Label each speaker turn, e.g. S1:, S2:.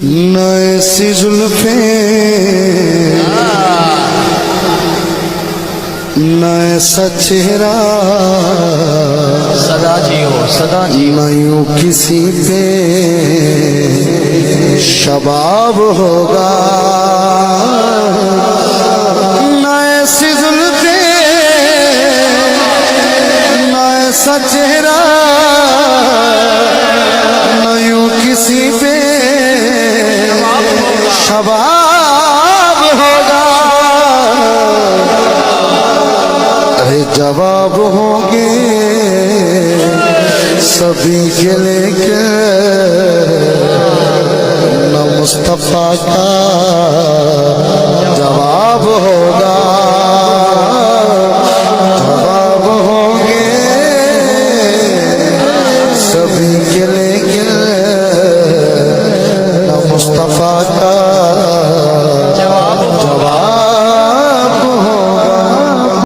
S1: न ऐसी जुल्फे न ऐसा चेहरा
S2: सदा जियो सदा जियो।
S1: न यूं किसी पे शबाब होगा। न ऐसी जुल्फे न ऐसा चेहरा न यूं किसी पे शबाब होगा। अरे जवाब होंगे सभी के लेके न मुस्तफा का जवाब होगा। जवाब होंगे सभी के लेके न मुस्तफा का